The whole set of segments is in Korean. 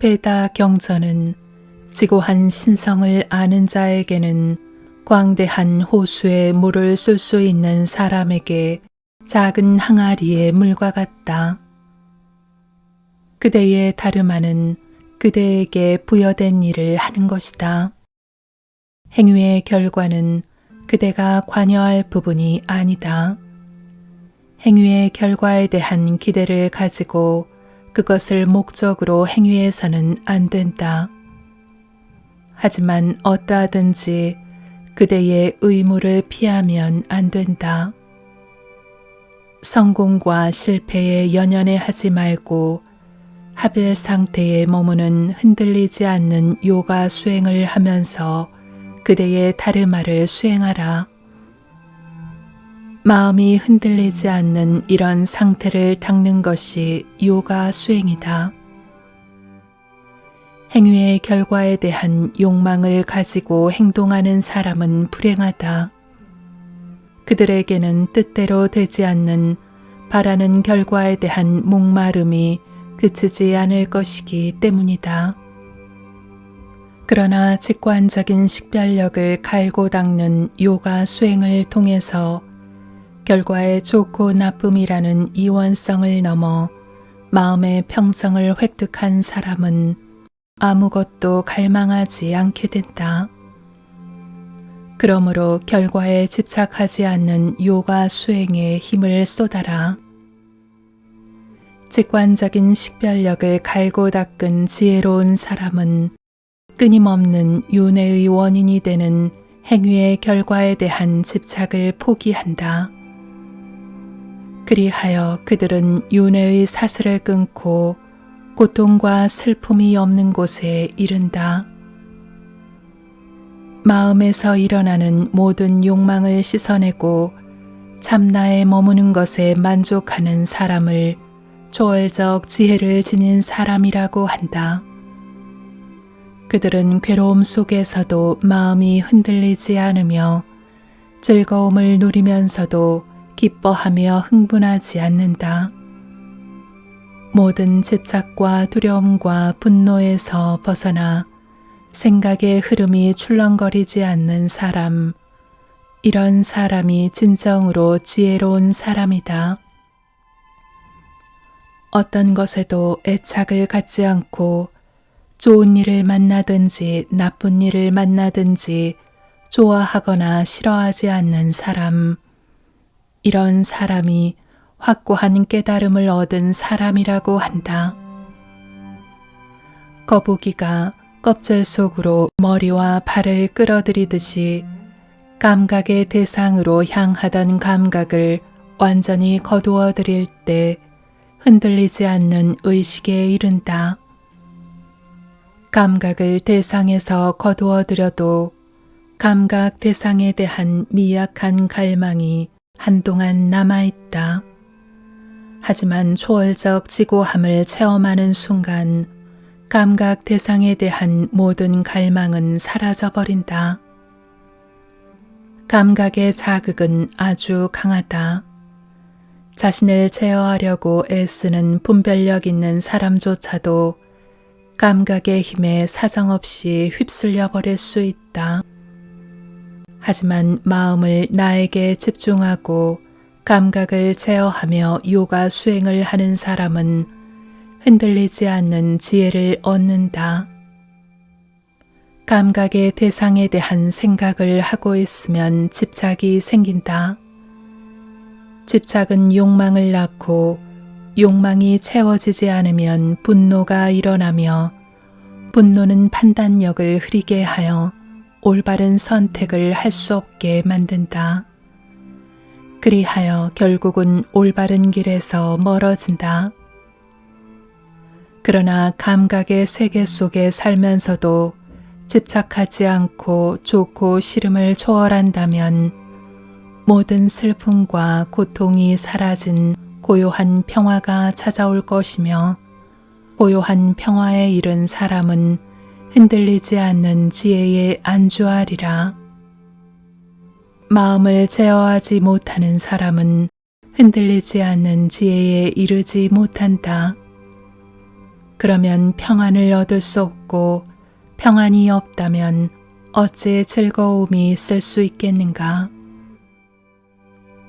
베다 경전은 지고한 신성을 아는 자에게는 광대한 호수에 물을 쏠 수 있는 사람에게 작은 항아리의 물과 같다. 그대의 다름아는 그대에게 부여된 일을 하는 것이다. 행위의 결과는 그대가 관여할 부분이 아니다. 행위의 결과에 대한 기대를 가지고 그것을 목적으로 행위해서는 안 된다. 하지만 어떠하든지 그대의 의무를 피하면 안 된다. 성공과 실패에 연연해하지 말고 합일 상태에 머무는 흔들리지 않는 요가 수행을 하면서 그대의 다르마를 수행하라. 마음이 흔들리지 않는 이런 상태를 닦는 것이 요가 수행이다. 행위의 결과에 대한 욕망을 가지고 행동하는 사람은 불행하다. 그들에게는 뜻대로 되지 않는 바라는 결과에 대한 목마름이 그치지 않을 것이기 때문이다. 그러나 직관적인 식별력을 갈고 닦는 요가 수행을 통해서 결과의 좋고 나쁨이라는 이원성을 넘어 마음의 평정을 획득한 사람은 아무것도 갈망하지 않게 된다. 그러므로 결과에 집착하지 않는 요가 수행에 힘을 쏟아라. 직관적인 식별력을 갈고 닦은 지혜로운 사람은 끊임없는 윤회의 원인이 되는 행위의 결과에 대한 집착을 포기한다. 그리하여 그들은 윤회의 사슬을 끊고 고통과 슬픔이 없는 곳에 이른다. 마음에서 일어나는 모든 욕망을 씻어내고 참나에 머무는 것에 만족하는 사람을 초월적 지혜를 지닌 사람이라고 한다. 그들은 괴로움 속에서도 마음이 흔들리지 않으며 즐거움을 누리면서도 기뻐하며 흥분하지 않는다. 모든 집착과 두려움과 분노에서 벗어나 생각의 흐름이 출렁거리지 않는 사람, 이런 사람이 진정으로 지혜로운 사람이다. 어떤 것에도 애착을 갖지 않고 좋은 일을 만나든지 나쁜 일을 만나든지 좋아하거나 싫어하지 않는 사람, 이런 사람이 확고한 깨달음을 얻은 사람이라고 한다. 거북이가 껍질 속으로 머리와 발을 끌어들이듯이 감각의 대상으로 향하던 감각을 완전히 거두어 들일 때 흔들리지 않는 의식에 이른다. 감각을 대상에서 거두어 들여도 감각 대상에 대한 미약한 갈망이 한동안 남아있다. 하지만 초월적 지고함을 체험하는 순간 감각 대상에 대한 모든 갈망은 사라져버린다. 감각의 자극은 아주 강하다. 자신을 제어하려고 애쓰는 분별력 있는 사람조차도 감각의 힘에 사정없이 휩쓸려 버릴 수 있다. 하지만 마음을 나에게 집중하고 감각을 제어하며 요가 수행을 하는 사람은 흔들리지 않는 지혜를 얻는다. 감각의 대상에 대한 생각을 하고 있으면 집착이 생긴다. 집착은 욕망을 낳고 욕망이 채워지지 않으면 분노가 일어나며 분노는 판단력을 흐리게 하여 올바른 선택을 할 수 없게 만든다. 그리하여 결국은 올바른 길에서 멀어진다. 그러나 감각의 세계 속에 살면서도 집착하지 않고 좋고 싫음을 초월한다면 모든 슬픔과 고통이 사라진 고요한 평화가 찾아올 것이며 고요한 평화에 이른 사람은 흔들리지 않는 지혜에 안주하리라. 마음을 제어하지 못하는 사람은 흔들리지 않는 지혜에 이르지 못한다. 그러면 평안을 얻을 수 없고 평안이 없다면 어찌 즐거움이 있을 수 있겠는가?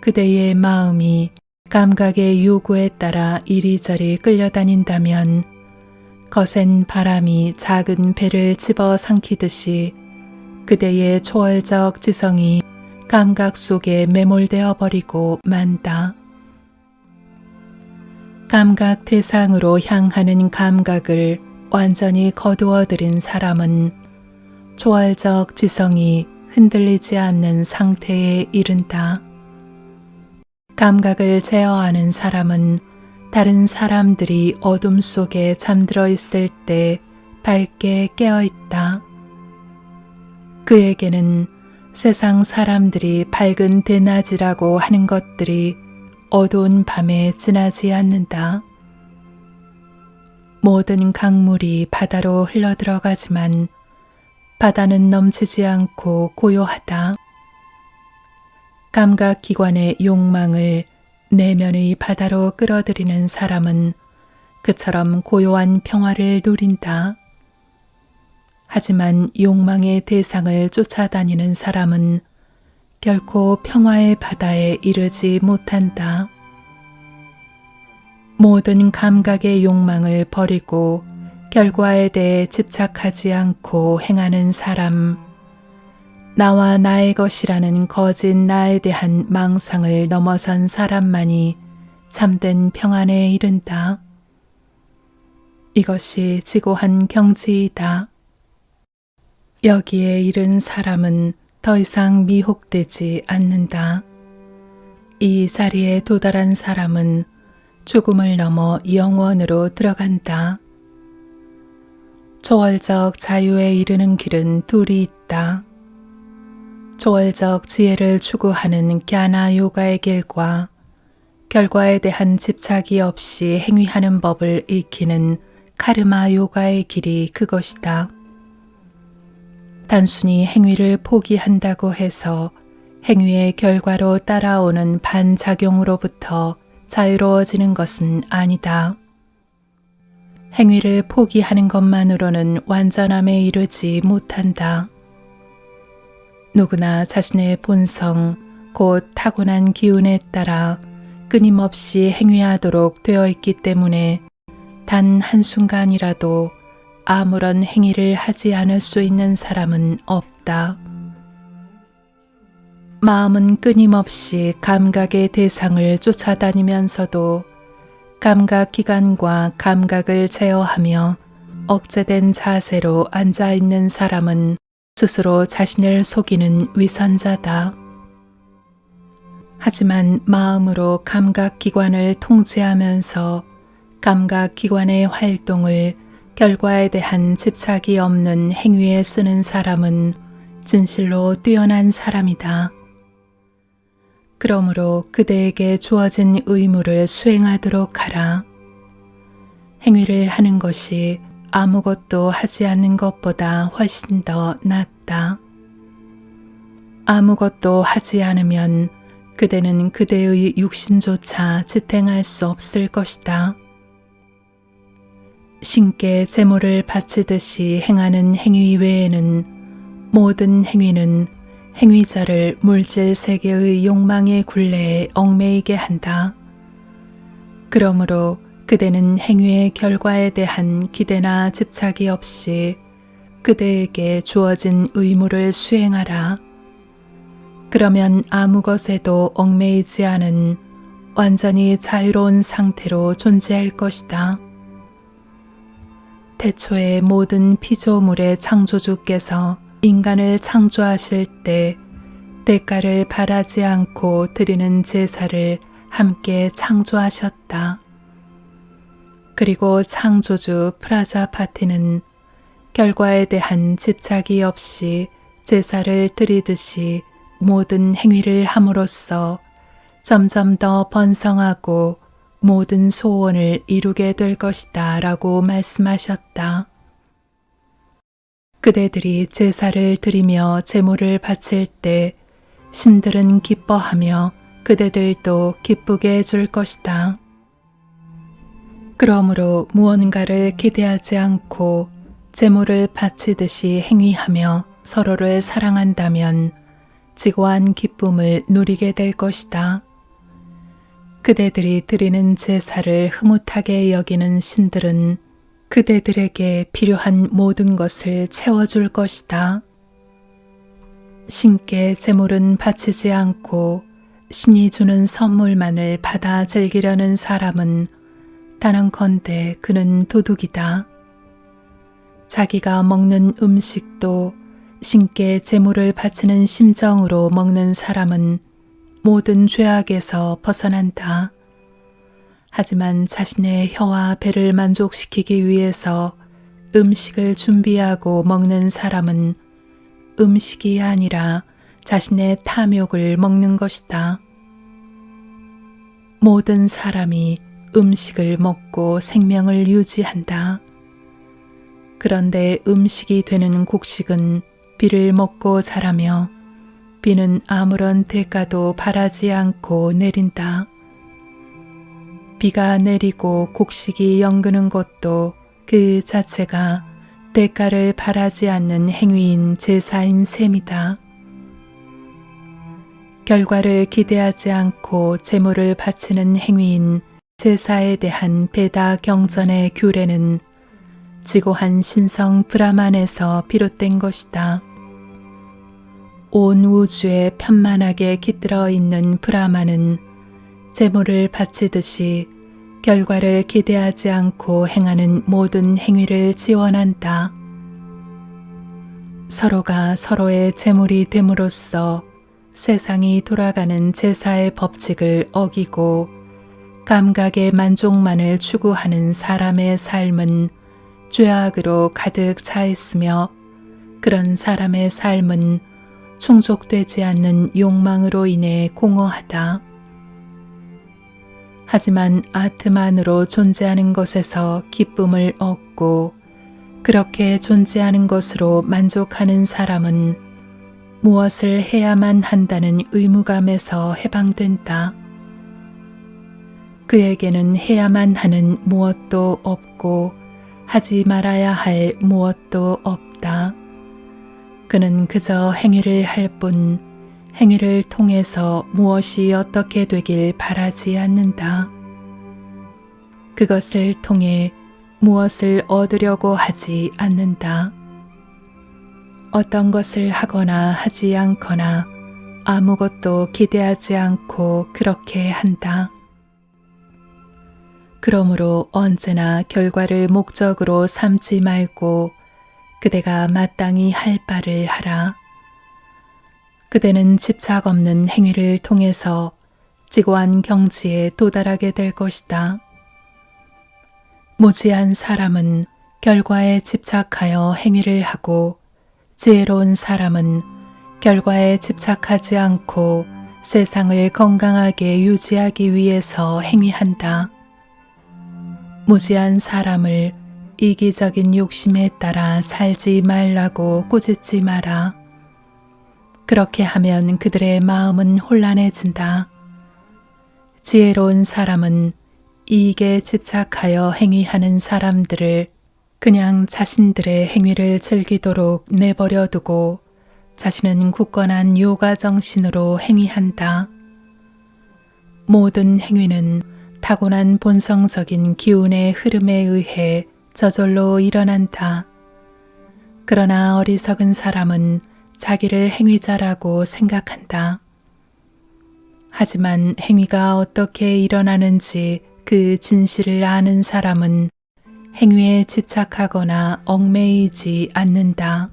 그대의 마음이 감각의 요구에 따라 이리저리 끌려다닌다면 거센 바람이 작은 배를 집어삼키듯이 그대의 초월적 지성이 감각 속에 매몰되어 버리고 만다. 감각 대상으로 향하는 감각을 완전히 거두어들인 사람은 초월적 지성이 흔들리지 않는 상태에 이른다. 감각을 제어하는 사람은 다른 사람들이 어둠 속에 잠들어 있을 때 밝게 깨어 있다. 그에게는 세상 사람들이 밝은 대낮이라고 하는 것들이 어두운 밤에 지나지 않는다. 모든 강물이 바다로 흘러들어가지만 바다는 넘치지 않고 고요하다. 감각기관의 욕망을 내면의 바다로 끌어들이는 사람은 그처럼 고요한 평화를 누린다. 하지만 욕망의 대상을 쫓아다니는 사람은 결코 평화의 바다에 이르지 못한다. 모든 감각의 욕망을 버리고 결과에 대해 집착하지 않고 행하는 사람, 나와 나의 것이라는 거짓 나에 대한 망상을 넘어선 사람만이 참된 평안에 이른다. 이것이 지고한 경지이다. 여기에 이른 사람은 더 이상 미혹되지 않는다. 이 자리에 도달한 사람은 죽음을 넘어 영원으로 들어간다. 초월적 자유에 이르는 길은 둘이 있다. 초월적 지혜를 추구하는 갸나 요가의 길과 결과에 대한 집착이 없이 행위하는 법을 익히는 카르마 요가의 길이 그것이다. 단순히 행위를 포기한다고 해서 행위의 결과로 따라오는 반작용으로부터 자유로워지는 것은 아니다. 행위를 포기하는 것만으로는 완전함에 이르지 못한다. 누구나 자신의 본성, 곧 타고난 기운에 따라 끊임없이 행위하도록 되어 있기 때문에 단 한순간이라도 아무런 행위를 하지 않을 수 있는 사람은 없다. 마음은 끊임없이 감각의 대상을 쫓아다니면서도 감각기관과 감각을 제어하며 억제된 자세로 앉아있는 사람은 스스로 자신을 속이는 위선자다. 하지만 마음으로 감각기관을 통제하면서 감각기관의 활동을 결과에 대한 집착이 없는 행위에 쓰는 사람은 진실로 뛰어난 사람이다. 그러므로 그대에게 주어진 의무를 수행하도록 하라. 행위를 하는 것이 아무것도 하지 않는 것보다 훨씬 더 낫다. 아무것도 하지 않으면 그대는 그대의 육신조차 지탱할 수 없을 것이다. 신께 제물을 바치듯이 행하는 행위 외에는 모든 행위는 행위자를 물질 세계의 욕망의 굴레에 얽매이게 한다. 그러므로 그대는 행위의 결과에 대한 기대나 집착이 없이 그대에게 주어진 의무를 수행하라. 그러면 아무 것에도 얽매이지 않은 완전히 자유로운 상태로 존재할 것이다. 태초의 모든 피조물의 창조주께서 인간을 창조하실 때 대가를 바라지 않고 드리는 제사를 함께 창조하셨다. 그리고 창조주 프라자파티는 결과에 대한 집착이 없이 제사를 드리듯이 모든 행위를 함으로써 점점 더 번성하고 모든 소원을 이루게 될 것이다 라고 말씀하셨다. 그대들이 제사를 드리며 제물을 바칠 때 신들은 기뻐하며 그대들도 기쁘게 해줄 것이다. 그러므로 무언가를 기대하지 않고 재물을 바치듯이 행위하며 서로를 사랑한다면 지고한 기쁨을 누리게 될 것이다. 그대들이 드리는 제사를 흐뭇하게 여기는 신들은 그대들에게 필요한 모든 것을 채워줄 것이다. 신께 제물은 바치지 않고 신이 주는 선물만을 받아 즐기려는 사람은 단언컨대 그는 도둑이다. 자기가 먹는 음식도 신께 제물을 바치는 심정으로 먹는 사람은 모든 죄악에서 벗어난다. 하지만 자신의 혀와 배를 만족시키기 위해서 음식을 준비하고 먹는 사람은 음식이 아니라 자신의 탐욕을 먹는 것이다. 모든 사람이 음식을 먹고 생명을 유지한다. 그런데 음식이 되는 곡식은 비를 먹고 자라며 비는 아무런 대가도 바라지 않고 내린다. 비가 내리고 곡식이 연그는 것도 그 자체가 대가를 바라지 않는 행위인 제사인 셈이다. 결과를 기대하지 않고 제물을 바치는 행위인 제사에 대한 베다 경전의 규례는 지고한 신성 브라만에서 비롯된 것이다. 온 우주에 편만하게 깃들어 있는 브라만은 제물을 바치듯이 결과를 기대하지 않고 행하는 모든 행위를 지원한다. 서로가 서로의 제물이 됨으로써 세상이 돌아가는 제사의 법칙을 어기고 감각의 만족만을 추구하는 사람의 삶은 죄악으로 가득 차 있으며 그런 사람의 삶은 충족되지 않는 욕망으로 인해 공허하다. 하지만 아트만으로 존재하는 것에서 기쁨을 얻고 그렇게 존재하는 것으로 만족하는 사람은 무엇을 해야만 한다는 의무감에서 해방된다. 그에게는 해야만 하는 무엇도 없고 하지 말아야 할 무엇도 없다. 그는 그저 행위를 할 뿐 행위를 통해서 무엇이 어떻게 되길 바라지 않는다. 그것을 통해 무엇을 얻으려고 하지 않는다. 어떤 것을 하거나 하지 않거나 아무것도 기대하지 않고 그렇게 한다. 그러므로 언제나 결과를 목적으로 삼지 말고 그대가 마땅히 할 바를 하라. 그대는 집착 없는 행위를 통해서 지고한 경지에 도달하게 될 것이다. 무지한 사람은 결과에 집착하여 행위를 하고 지혜로운 사람은 결과에 집착하지 않고 세상을 건강하게 유지하기 위해서 행위한다. 무지한 사람을 이기적인 욕심에 따라 살지 말라고 꾸짖지 마라. 그렇게 하면 그들의 마음은 혼란해진다. 지혜로운 사람은 이익에 집착하여 행위하는 사람들을 그냥 자신들의 행위를 즐기도록 내버려 두고 자신은 굳건한 요가 정신으로 행위한다. 모든 행위는 타고난 본성적인 기운의 흐름에 의해 저절로 일어난다. 그러나 어리석은 사람은 자기를 행위자라고 생각한다. 하지만 행위가 어떻게 일어나는지 그 진실을 아는 사람은 행위에 집착하거나 얽매이지 않는다.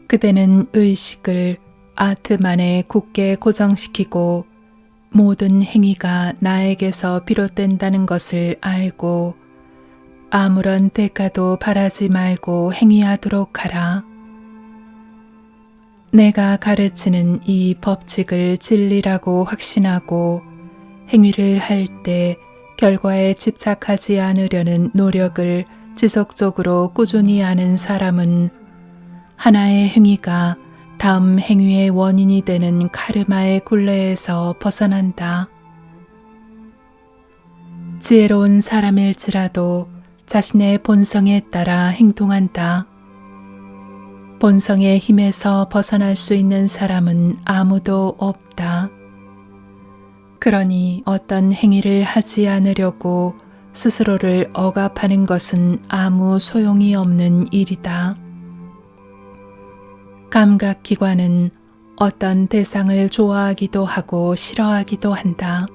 그대는 의식을 아트만에 굳게 고정시키고 모든 행위가 나에게서 비롯된다는 것을 알고 아무런 대가도 바라지 말고 행위하도록 하라. 내가 가르치는 이 법칙을 진리라고 확신하고 행위를 할 때 결과에 집착하지 않으려는 노력을 지속적으로 꾸준히 하는 사람은 하나의 행위가 다음 행위의 원인이 되는 카르마의 굴레에서 벗어난다. 지혜로운 사람일지라도 자신의 본성에 따라 행동한다. 본성의 힘에서 벗어날 수 있는 사람은 아무도 없다. 그러니 어떤 행위를 하지 않으려고 스스로를 억압하는 것은 아무 소용이 없는 일이다. 감각기관은 어떤 대상을 좋아하기도 하고 싫어하기도 한다.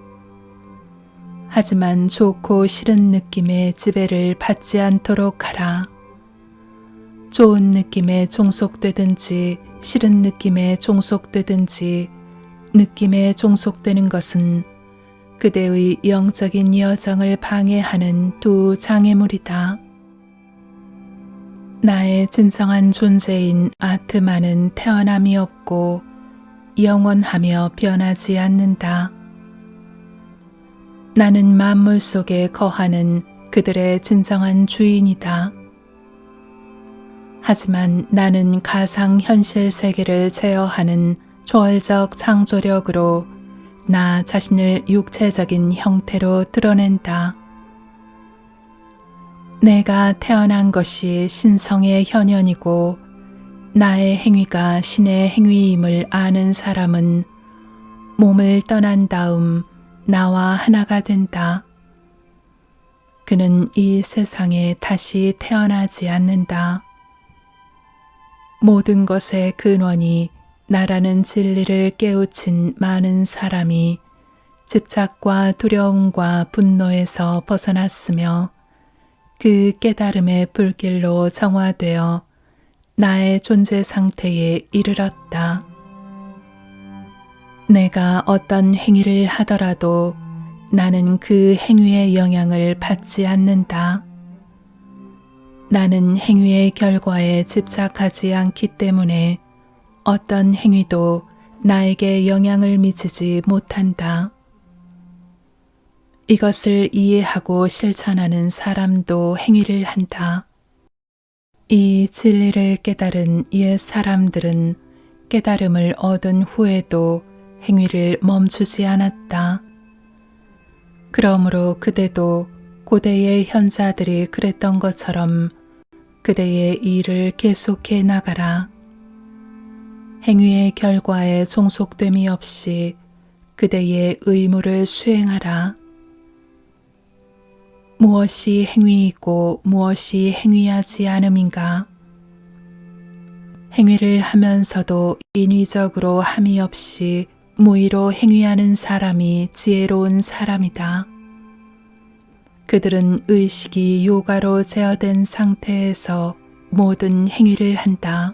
하지만 좋고 싫은 느낌의 지배를 받지 않도록 하라. 좋은 느낌에 종속되든지 싫은 느낌에 종속되든지 느낌에 종속되는 것은 그대의 영적인 여정을 방해하는 두 장애물이다. 나의 진정한 존재인 아트만은 태어남이 없고 영원하며 변하지 않는다. 나는 만물 속에 거하는 그들의 진정한 주인이다. 하지만 나는 가상현실 세계를 제어하는 초월적 창조력으로 나 자신을 육체적인 형태로 드러낸다. 내가 태어난 것이 신성의 현현이고 나의 행위가 신의 행위임을 아는 사람은 몸을 떠난 다음 나와 하나가 된다. 그는 이 세상에 다시 태어나지 않는다. 모든 것의 근원이 나라는 진리를 깨우친 많은 사람이 집착과 두려움과 분노에서 벗어났으며 그 깨달음의 불길로 정화되어 나의 존재 상태에 이르렀다. 내가 어떤 행위를 하더라도 나는 그 행위의 영향을 받지 않는다. 나는 행위의 결과에 집착하지 않기 때문에 어떤 행위도 나에게 영향을 미치지 못한다. 이것을 이해하고 실천하는 사람도 행위를 한다. 이 진리를 깨달은 옛 사람들은 깨달음을 얻은 후에도 행위를 멈추지 않았다. 그러므로 그대도 고대의 현자들이 그랬던 것처럼 그대의 일을 계속해 나가라. 행위의 결과에 종속됨이 없이 그대의 의무를 수행하라. 무엇이 행위이고 무엇이 행위하지 않음인가? 행위를 하면서도 인위적으로 함이 없이 무의로 행위하는 사람이 지혜로운 사람이다. 그들은 의식이 요가로 제어된 상태에서 모든 행위를 한다.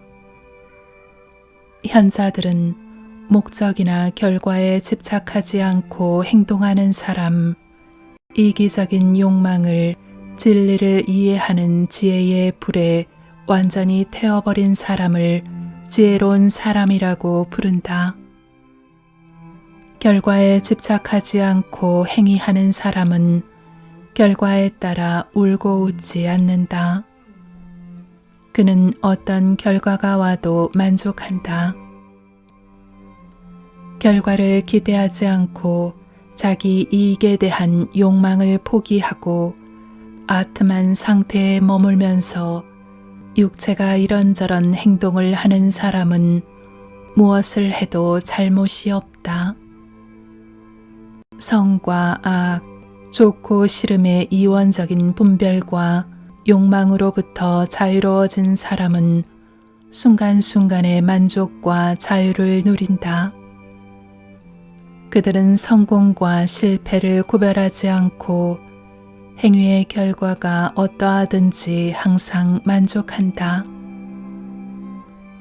현자들은 목적이나 결과에 집착하지 않고 행동하는 사람, 이기적인 욕망을 진리를 이해하는 지혜의 불에 완전히 태워버린 사람을 지혜로운 사람이라고 부른다. 결과에 집착하지 않고 행위하는 사람은 결과에 따라 울고 웃지 않는다. 그는 어떤 결과가 와도 만족한다. 결과를 기대하지 않고 자기 이익에 대한 욕망을 포기하고 아트만 상태에 머물면서 육체가 이런저런 행동을 하는 사람은 무엇을 해도 잘못이 없다. 성과 악, 좋고 싫음의 이원적인 분별과 욕망으로부터 자유로워진 사람은 순간순간의 만족과 자유를 누린다. 그들은 성공과 실패를 구별하지 않고 행위의 결과가 어떠하든지 항상 만족한다.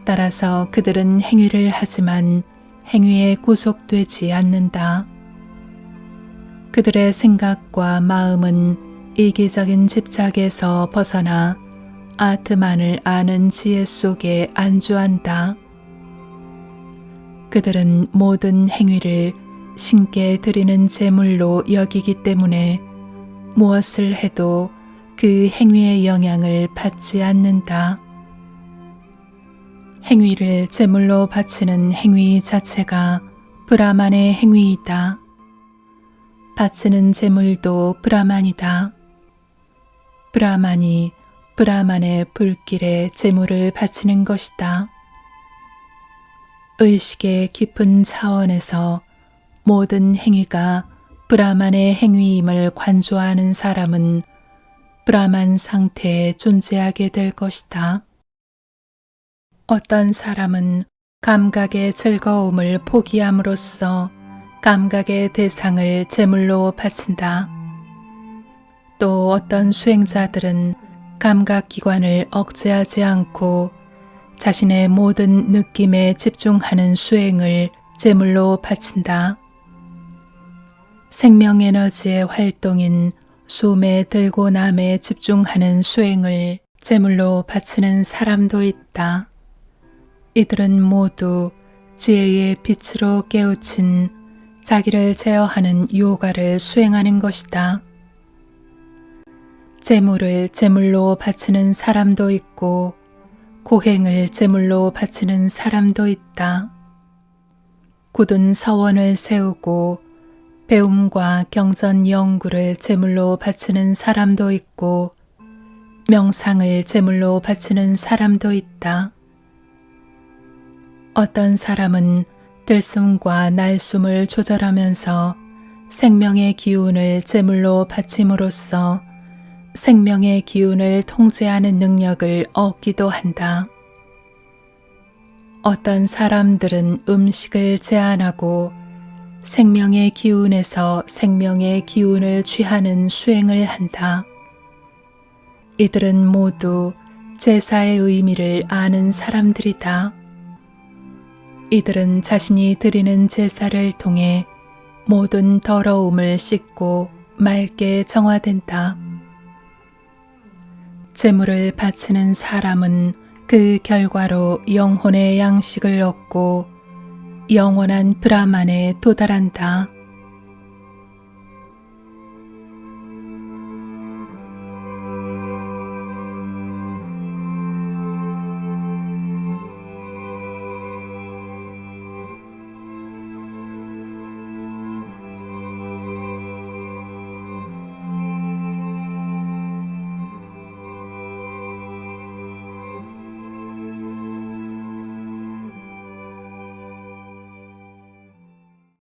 따라서 그들은 행위를 하지만 행위에 구속되지 않는다. 그들의 생각과 마음은 이기적인 집착에서 벗어나 아트만을 아는 지혜 속에 안주한다. 그들은 모든 행위를 신께 드리는 제물로 여기기 때문에 무엇을 해도 그 행위의 영향을 받지 않는다. 행위를 제물로 바치는 행위 자체가 브라만의 행위이다. 바치는 제물도 브라만이다. 브라만이 브라만의 불길에 제물을 바치는 것이다. 의식의 깊은 차원에서 모든 행위가 브라만의 행위임을 관조하는 사람은 브라만 상태에 존재하게 될 것이다. 어떤 사람은 감각의 즐거움을 포기함으로써 감각의 대상을 제물로 바친다. 또 어떤 수행자들은 감각기관을 억제하지 않고 자신의 모든 느낌에 집중하는 수행을 제물로 바친다. 생명에너지의 활동인 숨에 들고 남에 집중하는 수행을 제물로 바치는 사람도 있다. 이들은 모두 지혜의 빛으로 깨우친 자기를 제어하는 요가를 수행하는 것이다. 제물을 제물로 바치는 사람도 있고 고행을 제물로 바치는 사람도 있다. 굳은 서원을 세우고 배움과 경전 연구를 제물로 바치는 사람도 있고 명상을 제물로 바치는 사람도 있다. 어떤 사람은 들숨과 날숨을 조절하면서 생명의 기운을 제물로 바침으로써 생명의 기운을 통제하는 능력을 얻기도 한다. 어떤 사람들은 음식을 제한하고 생명의 기운에서 생명의 기운을 취하는 수행을 한다. 이들은 모두 제사의 의미를 아는 사람들이다. 이들은 자신이 드리는 제사를 통해 모든 더러움을 씻고 맑게 정화된다. 제물을 바치는 사람은 그 결과로 영혼의 양식을 얻고 영원한 브라만에 도달한다.